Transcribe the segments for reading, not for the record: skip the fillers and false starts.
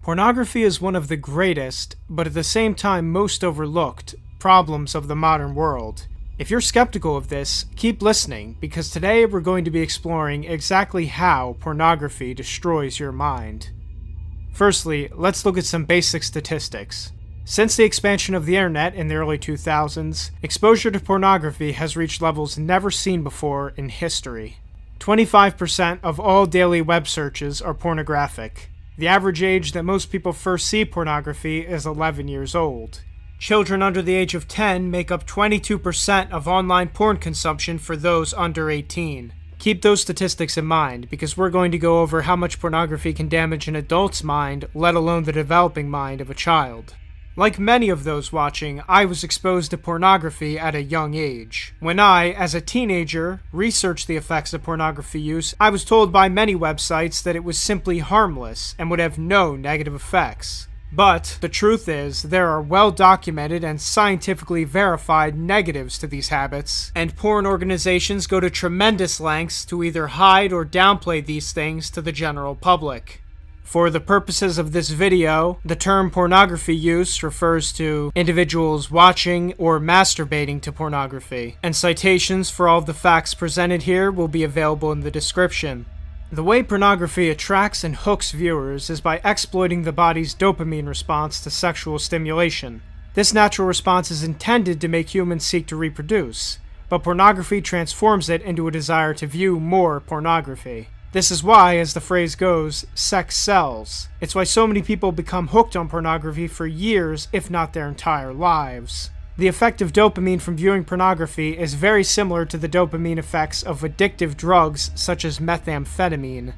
Pornography is one of the greatest, but at the same time most overlooked, problems of the modern world. If you're skeptical of this, keep listening, because today we're going to be exploring exactly how pornography destroys your mind. Firstly, let's look at some basic statistics. Since the expansion of the internet in the early 2000s, exposure to pornography has reached levels never seen before in history. 25% of all daily web searches are pornographic. The average age that most people first see pornography is 11 years old. Children under the age of 10 make up 22% of online porn consumption for those under 18. Keep those statistics in mind, because we're going to go over how much pornography can damage an adult's mind, let alone the developing mind of a child. Like many of those watching, I was exposed to pornography at a young age. When I, as a teenager, researched the effects of pornography use, I was told by many websites that it was simply harmless and would have no negative effects. But the truth is, there are well-documented and scientifically verified negatives to these habits, and porn organizations go to tremendous lengths to either hide or downplay these things to the general public. For the purposes of this video, the term pornography use refers to individuals watching or masturbating to pornography, and citations for all of the facts presented here will be available in the description. The way pornography attracts and hooks viewers is by exploiting the body's dopamine response to sexual stimulation. This natural response is intended to make humans seek to reproduce, but pornography transforms it into a desire to view more pornography. This is why, as the phrase goes, sex sells. It's why so many people become hooked on pornography for years, if not their entire lives. The effect of dopamine from viewing pornography is very similar to the dopamine effects of addictive drugs such as methamphetamine.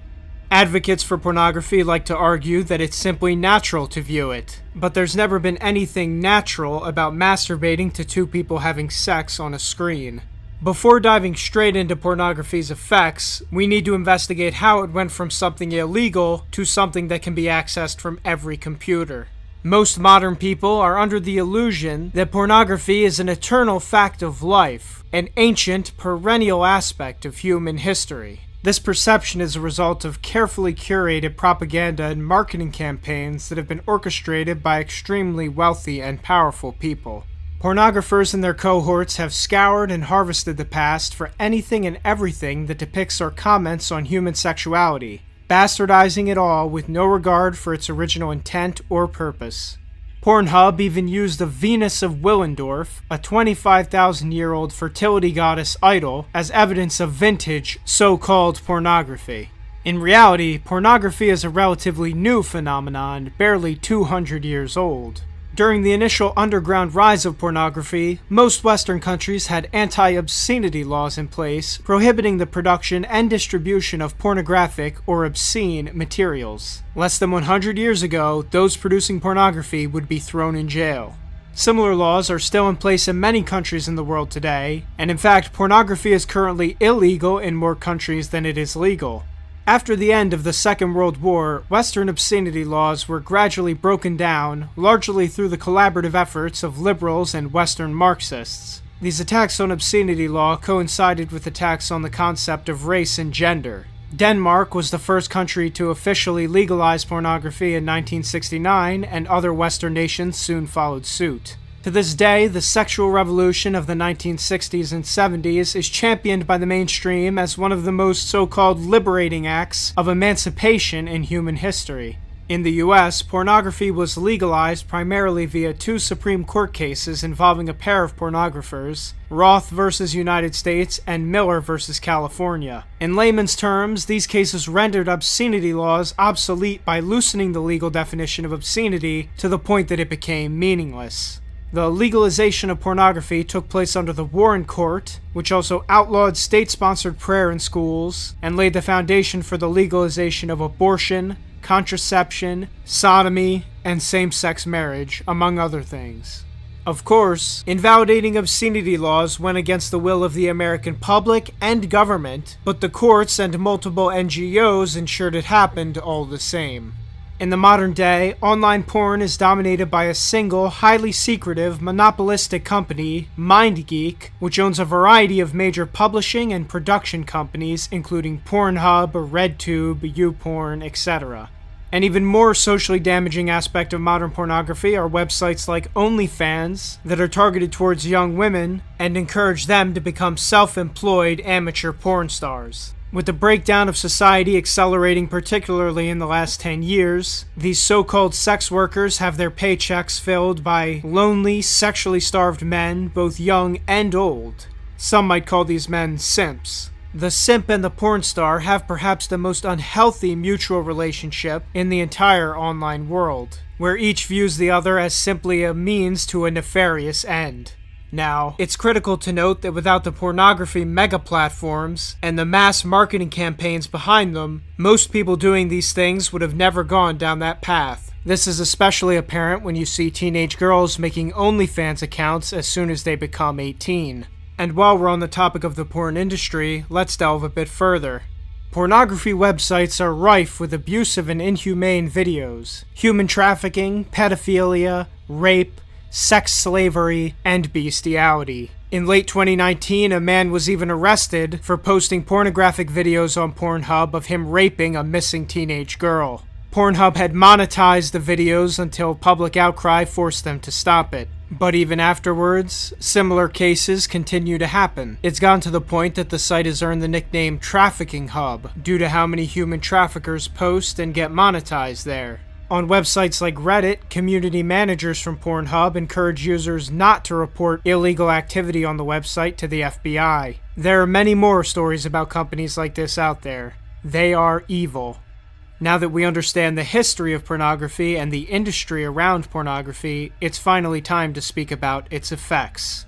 Advocates for pornography like to argue that it's simply natural to view it, but there's never been anything natural about masturbating to two people having sex on a screen. Before diving straight into pornography's effects, we need to investigate how it went from something illegal to something that can be accessed from every computer. Most modern people are under the illusion that pornography is an eternal fact of life, an ancient, perennial aspect of human history. This perception is a result of carefully curated propaganda and marketing campaigns that have been orchestrated by extremely wealthy and powerful people. Pornographers and their cohorts have scoured and harvested the past for anything and everything that depicts or comments on human sexuality, bastardizing it all with no regard for its original intent or purpose. Pornhub even used the Venus of Willendorf, a 25,000-year-old fertility goddess idol, as evidence of vintage, so-called pornography. In reality, pornography is a relatively new phenomenon, barely 200 years old. During the initial underground rise of pornography, most Western countries had anti-obscenity laws in place, prohibiting the production and distribution of pornographic or obscene materials. Less than 100 years ago, those producing pornography would be thrown in jail. Similar laws are still in place in many countries in the world today, and in fact, pornography is currently illegal in more countries than it is legal. After the end of the Second World War, Western obscenity laws were gradually broken down, largely through the collaborative efforts of liberals and Western Marxists. These attacks on obscenity law coincided with attacks on the concept of race and gender. Denmark was the first country to officially legalize pornography in 1969, and other Western nations soon followed suit. To this day, the sexual revolution of the 1960s and 70s is championed by the mainstream as one of the most so-called liberating acts of emancipation in human history. In the US, pornography was legalized primarily via two Supreme Court cases involving a pair of pornographers, Roth versus United States and Miller versus California. In layman's terms, these cases rendered obscenity laws obsolete by loosening the legal definition of obscenity to the point that it became meaningless. The legalization of pornography took place under the Warren Court, which also outlawed state-sponsored prayer in schools and laid the foundation for the legalization of abortion, contraception, sodomy, and same-sex marriage, among other things. Of course, invalidating obscenity laws went against the will of the American public and government, but the courts and multiple NGOs ensured it happened all the same. In the modern day, online porn is dominated by a single, highly secretive, monopolistic company, MindGeek, which owns a variety of major publishing and production companies, including Pornhub, RedTube, YouPorn, etc. An even more socially damaging aspect of modern pornography are websites like OnlyFans that are targeted towards young women and encourage them to become self-employed amateur porn stars. With the breakdown of society accelerating particularly in the last 10 years, these so-called sex workers have their paychecks filled by lonely, sexually starved men, both young and old. Some might call these men simps. The simp and the porn star have perhaps the most unhealthy mutual relationship in the entire online world, where each views the other as simply a means to a nefarious end. Now, it's critical to note that without the pornography mega platforms and the mass marketing campaigns behind them, most people doing these things would have never gone down that path. This is especially apparent when you see teenage girls making OnlyFans accounts as soon as they become 18. And while we're on the topic of the porn industry, let's delve a bit further. Pornography websites are rife with abusive and inhumane videos, human trafficking, pedophilia, rape, sex slavery, and bestiality. In late 2019, a man was even arrested for posting pornographic videos on Pornhub of him raping a missing teenage girl. Pornhub had monetized the videos until public outcry forced them to stop it. But even afterwards, similar cases continue to happen. It's gotten to the point that the site has earned the nickname Trafficking Hub, due to how many human traffickers post and get monetized there. On websites like Reddit, community managers from Pornhub encourage users not to report illegal activity on the website to the FBI. There are many more stories about companies like this out there. They are evil. Now that we understand the history of pornography and the industry around pornography, it's finally time to speak about its effects.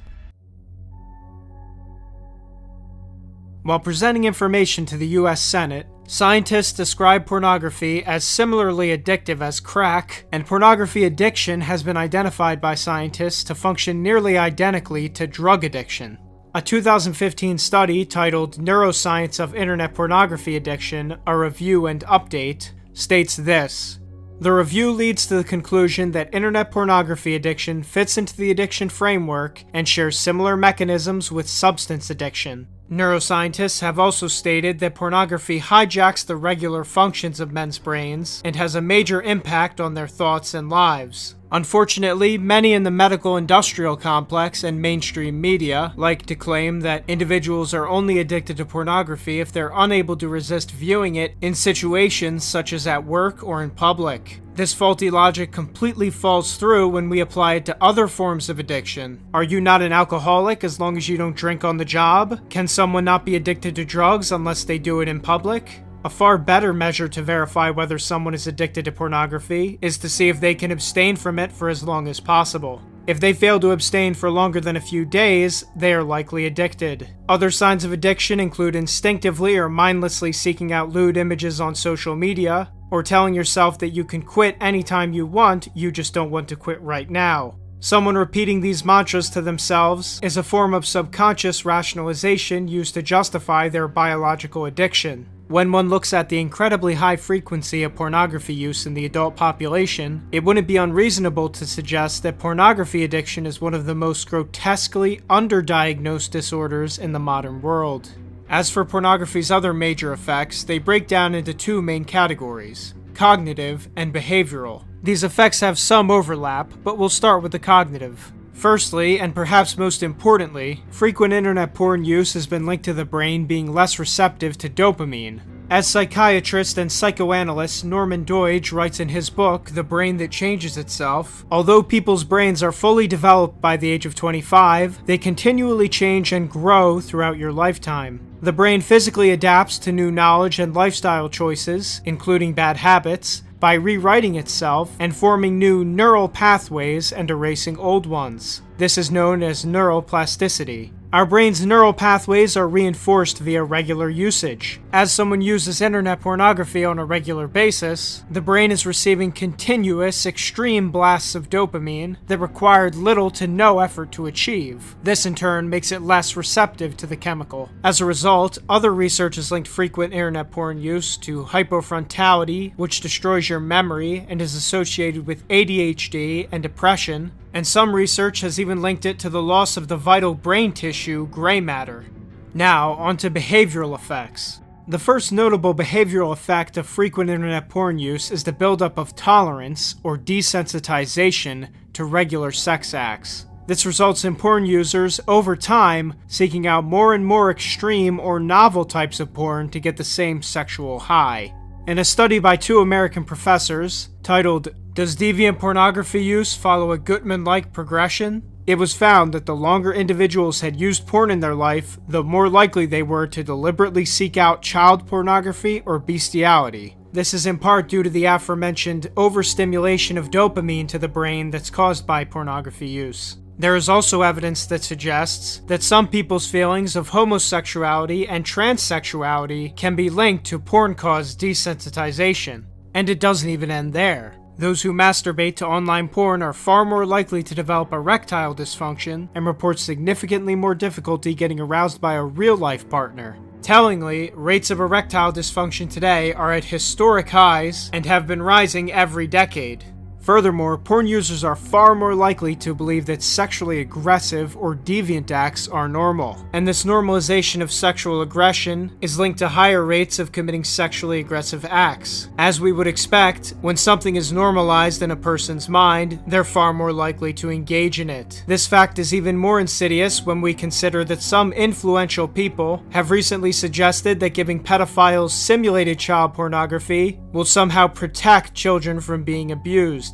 While presenting information to the US Senate, scientists describe pornography as similarly addictive as crack, and pornography addiction has been identified by scientists to function nearly identically to drug addiction. A 2015 study titled Neuroscience of Internet Pornography Addiction, a Review and Update, states this. The review leads to the conclusion that internet pornography addiction fits into the addiction framework and shares similar mechanisms with substance addiction. Neuroscientists have also stated that pornography hijacks the regular functions of men's brains and has a major impact on their thoughts and lives. Unfortunately, many in the medical industrial complex and mainstream media like to claim that individuals are only addicted to pornography if they're unable to resist viewing it in situations such as at work or in public. This faulty logic completely falls through when we apply it to other forms of addiction. Are you not an alcoholic as long as you don't drink on the job? Can someone not be addicted to drugs unless they do it in public? A far better measure to verify whether someone is addicted to pornography is to see if they can abstain from it for as long as possible. If they fail to abstain for longer than a few days, they are likely addicted. Other signs of addiction include instinctively or mindlessly seeking out lewd images on social media, or telling yourself that you can quit anytime you want, you just don't want to quit right now. Someone repeating these mantras to themselves is a form of subconscious rationalization used to justify their biological addiction. When one looks at the incredibly high frequency of pornography use in the adult population, it wouldn't be unreasonable to suggest that pornography addiction is one of the most grotesquely underdiagnosed disorders in the modern world. As for pornography's other major effects, they break down into two main categories: cognitive and behavioral. These effects have some overlap, but we'll start with the cognitive. Firstly, and perhaps most importantly, frequent internet porn use has been linked to the brain being less receptive to dopamine. As psychiatrist and psychoanalyst Norman Doidge writes in his book, The Brain That Changes Itself, although people's brains are fully developed by the age of 25, they continually change and grow throughout your lifetime. The brain physically adapts to new knowledge and lifestyle choices, including bad habits, by rewriting itself and forming new neural pathways and erasing old ones. This is known as neuroplasticity. Our brain's neural pathways are reinforced via regular usage. As someone uses internet pornography on a regular basis, the brain is receiving continuous, extreme blasts of dopamine that required little to no effort to achieve. This in turn makes it less receptive to the chemical. As a result, other research has linked frequent internet porn use to hypofrontality, which destroys your memory and is associated with ADHD and depression, and some research has even linked it to the loss of the vital brain tissue, gray matter. Now, onto behavioral effects. The first notable behavioral effect of frequent internet porn use is the buildup of tolerance, or desensitization, to regular sex acts. This results in porn users, over time, seeking out more and more extreme or novel types of porn to get the same sexual high. In a study by 2 American professors, titled, "Does Deviant Pornography Use Follow a Gutman-like Progression?" it was found that the longer individuals had used porn in their life, the more likely they were to deliberately seek out child pornography or bestiality. This is in part due to the aforementioned overstimulation of dopamine to the brain that's caused by pornography use. There is also evidence that suggests that some people's feelings of homosexuality and transsexuality can be linked to porn-caused desensitization. And it doesn't even end there. Those who masturbate to online porn are far more likely to develop erectile dysfunction and report significantly more difficulty getting aroused by a real-life partner. Tellingly, rates of erectile dysfunction today are at historic highs and have been rising every decade. Furthermore, porn users are far more likely to believe that sexually aggressive or deviant acts are normal, and this normalization of sexual aggression is linked to higher rates of committing sexually aggressive acts. As we would expect, when something is normalized in a person's mind, they're far more likely to engage in it. This fact is even more insidious when we consider that some influential people have recently suggested that giving pedophiles simulated child pornography will somehow protect children from being abused.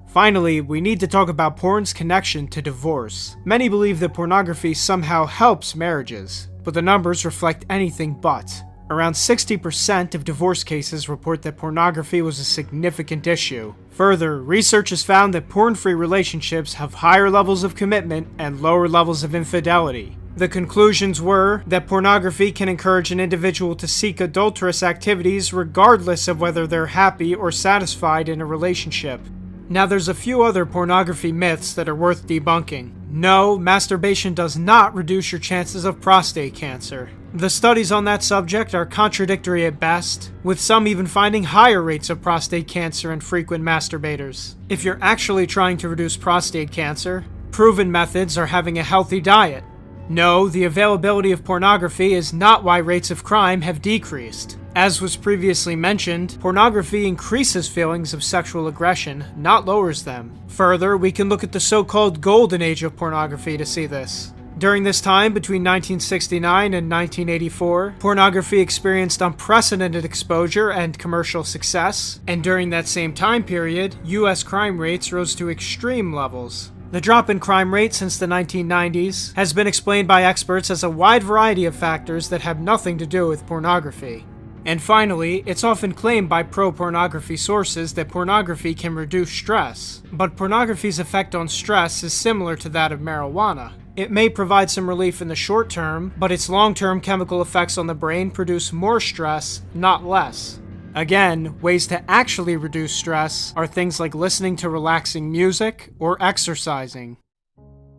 Finally, we need to talk about porn's connection to divorce. Many believe that pornography somehow helps marriages, but the numbers reflect anything but. Around 60% of divorce cases report that pornography was a significant issue. Further, research has found that porn-free relationships have higher levels of commitment and lower levels of infidelity. The conclusions were that pornography can encourage an individual to seek adulterous activities regardless of whether they're happy or satisfied in a relationship. Now there's a few other pornography myths that are worth debunking. No, masturbation does not reduce your chances of prostate cancer. The studies on that subject are contradictory at best, with some even finding higher rates of prostate cancer in frequent masturbators. If you're actually trying to reduce prostate cancer, proven methods are having a healthy diet. No, the availability of pornography is not why rates of crime have decreased. As was previously mentioned, pornography increases feelings of sexual aggression, not lowers them. Further, we can look at the so-called golden age of pornography to see this. During this time, between 1969 and 1984, pornography experienced unprecedented exposure and commercial success, and during that same time period, US crime rates rose to extreme levels. The drop in crime rate since the 1990s has been explained by experts as a wide variety of factors that have nothing to do with pornography. And finally, it's often claimed by pro-pornography sources that pornography can reduce stress, but pornography's effect on stress is similar to that of marijuana. It may provide some relief in the short term, but its long-term chemical effects on the brain produce more stress, not less. Again, ways to actually reduce stress are things like listening to relaxing music or exercising.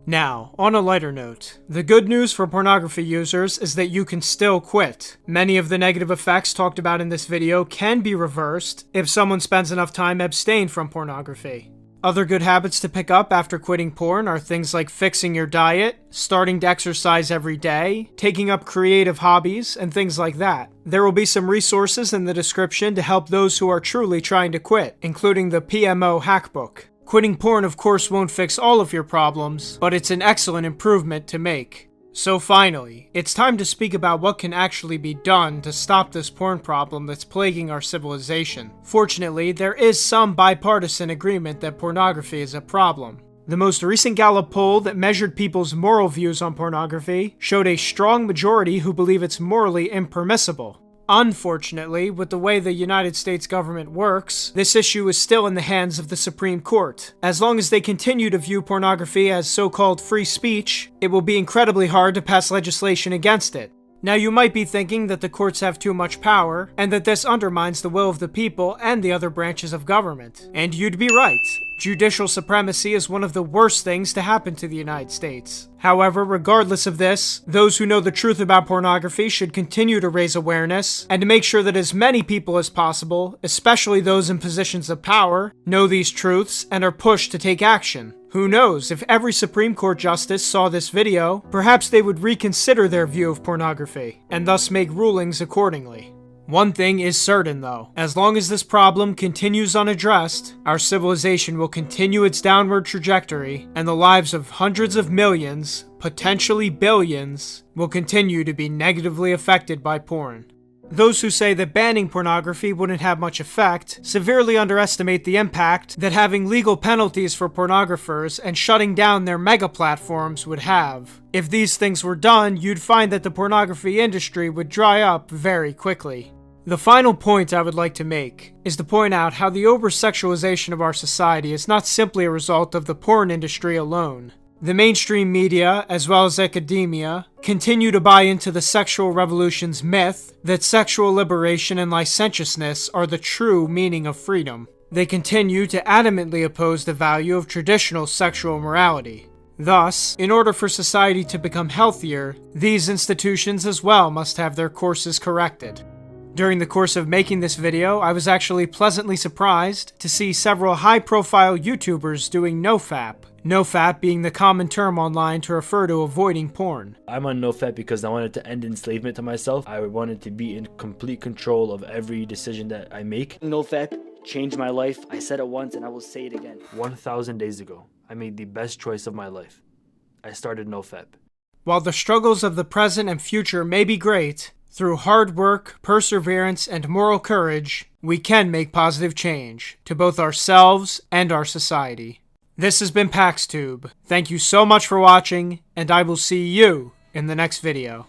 Now, on a lighter note, the good news for pornography users is that you can still quit. Many of the negative effects talked about in this video can be reversed if someone spends enough time abstaining from pornography. Other good habits to pick up after quitting porn are things like fixing your diet, starting to exercise every day, taking up creative hobbies, and things like that. There will be some resources in the description to help those who are truly trying to quit, including the PMO Hackbook. Quitting porn, of course, won't fix all of your problems, but it's an excellent improvement to make. So finally, it's time to speak about what can actually be done to stop this porn problem that's plaguing our civilization. Fortunately, there is some bipartisan agreement that pornography is a problem. The most recent Gallup poll that measured people's moral views on pornography showed a strong majority who believe it's morally impermissible. Unfortunately, with the way the United States government works, this issue is still in the hands of the Supreme Court. As long as they continue to view pornography as so-called free speech, it will be incredibly hard to pass legislation against it. Now you might be thinking that the courts have too much power, and that this undermines the will of the people and the other branches of government. And you'd be right. Judicial supremacy is one of the worst things to happen to the United States. However, regardless of this, those who know the truth about pornography should continue to raise awareness and to make sure that as many people as possible, especially those in positions of power, know these truths and are pushed to take action. Who knows, if every Supreme Court justice saw this video, perhaps they would reconsider their view of pornography and thus make rulings accordingly. One thing is certain though, as long as this problem continues unaddressed, our civilization will continue its downward trajectory, and the lives of hundreds of millions, potentially billions, will continue to be negatively affected by porn. Those who say that banning pornography wouldn't have much effect severely underestimate the impact that having legal penalties for pornographers and shutting down their mega platforms would have. If these things were done, you'd find that the pornography industry would dry up very quickly. The final point I would like to make is to point out how the over-sexualization of our society is not simply a result of the porn industry alone. The mainstream media, as well as academia, continue to buy into the sexual revolution's myth that sexual liberation and licentiousness are the true meaning of freedom. They continue to adamantly oppose the value of traditional sexual morality. Thus, in order for society to become healthier, these institutions as well must have their courses corrected. During the course of making this video, I was actually pleasantly surprised to see several high-profile YouTubers doing nofap. Nofap being the common term online to refer to avoiding porn. I'm on nofap because I wanted to end enslavement to myself. I wanted to be in complete control of every decision that I make. Nofap changed my life. I said it once and I will say it again. 1,000 days ago, I made the best choice of my life. I started nofap. While the struggles of the present and future may be great, through hard work, perseverance, and moral courage, we can make positive change to both ourselves and our society. This has been PaxTube. Thank you so much for watching, and I will see you in the next video.